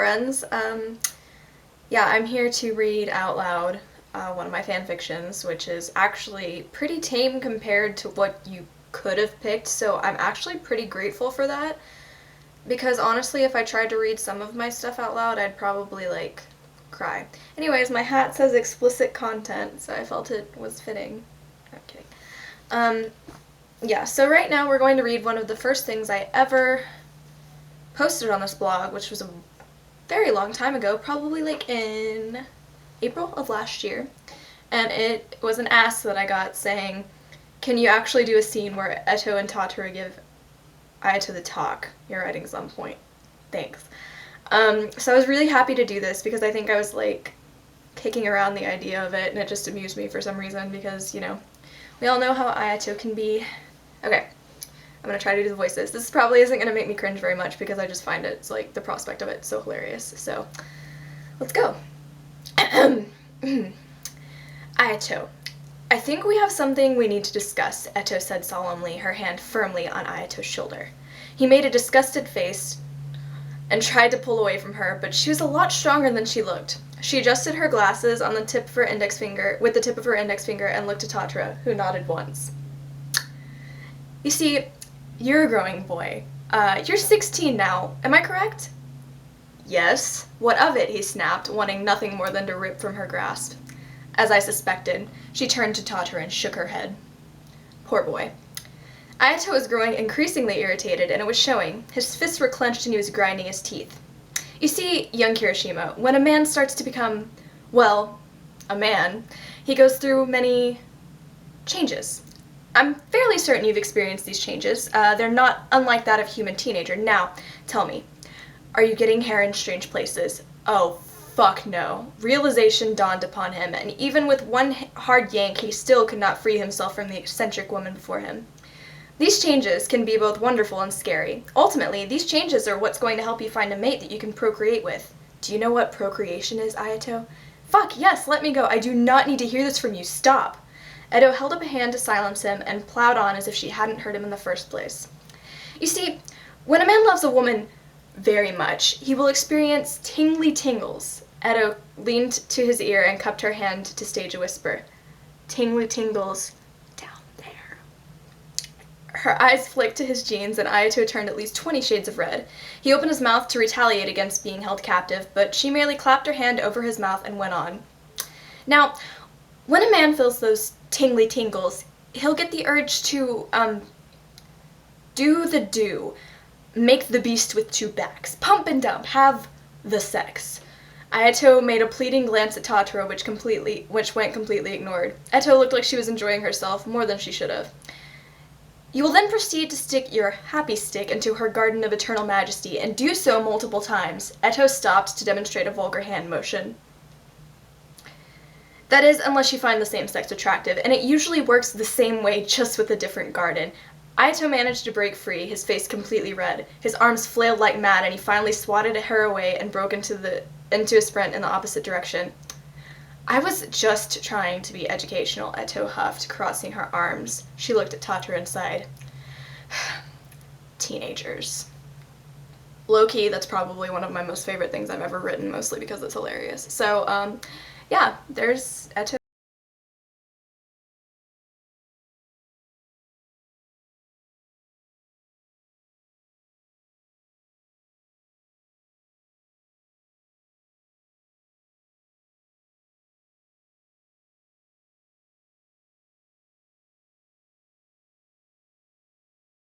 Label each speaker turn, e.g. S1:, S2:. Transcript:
S1: friends. Yeah, I'm here to read out loud one of my fan fictions, which is actually pretty tame compared to what you could have picked, so I'm actually pretty grateful for that, because honestly, if I tried to read some of my stuff out loud, I'd probably, like, cry. Anyways, my hat says explicit content, so I felt it was fitting. I'm kidding. Yeah, so right now we're going to read one of the first things I ever posted on this blog, which was a very long time ago, probably like in April of last year. And it was an ask that I got saying, can you actually do a scene where Eto and Totoro give Ayato the talk? Your writing's on point. Thanks. So I was really happy to do this because I think I was like kicking around the idea of it and it just amused me for some reason because, you know, we all know how Ayato can be. Okay, I'm gonna try to do the voices. This probably isn't gonna make me cringe very much because I just find it's like the prospect of it so hilarious. So let's go. Ayato. I think we have something we need to discuss, Eto said solemnly, her hand firmly on Ayato's shoulder. He made a disgusted face and tried to pull away from her, but she was a lot stronger than she looked. She adjusted her glasses on the tip of her index finger, with the tip of her index finger, and looked at Totoro, who nodded once. You see, you're a growing boy. You're 16 now, am I correct? Yes. What of it? He snapped, wanting nothing more than to rip from her grasp. As I suspected, she turned to Totoro and shook her head. Poor boy. Ayato was growing increasingly irritated, and it was showing. His fists were clenched and he was grinding his teeth. You see, young Kirishima, when a man starts to become, well, a man, he goes through many changes. I'm fairly certain you've experienced these changes. They're not unlike that of a human teenager. Now, tell me, are you getting hair in strange places? Oh, fuck no. Realization dawned upon him, and even with one hard yank, he still could not free himself from the eccentric woman before him. These changes can be both wonderful and scary. Ultimately, these changes are what's going to help you find a mate that you can procreate with. Do you know what procreation is, Ayato? Fuck, yes, let me go. I do not need to hear this from you. Stop. Eto held up a hand to silence him and plowed on as if she hadn't heard him in the first place. You see, when a man loves a woman very much, he will experience tingly tingles. Eto leaned to his ear and cupped her hand to stage a whisper. Tingly tingles down there. Her eyes flicked to his jeans and Ayato turned at least 20 shades of red. He opened his mouth to retaliate against being held captive, but she merely clapped her hand over his mouth and went on. Now, when a man feels those tingly tingles, he'll get the urge to, do the do. Make the beast with two backs. Pump and dump. Have the sex. Ayato made a pleading glance at Totoro, which went completely ignored. Eto looked like she was enjoying herself more than she should have. You will then proceed to stick your happy stick into her garden of eternal majesty, and do so multiple times. Eto stopped to demonstrate a vulgar hand motion. That is, unless you find the same sex attractive, and it usually works the same way, just with a different garden. Ayato managed to break free, his face completely red. His arms flailed like mad, and he finally swatted her away and broke into a sprint in the opposite direction. I was just trying to be educational, Eto huffed, crossing her arms. She looked at Totoro and sighed. Teenagers. Low-key, that's probably one of my most favorite things I've ever written, mostly because it's hilarious. So, yeah, there's Eto.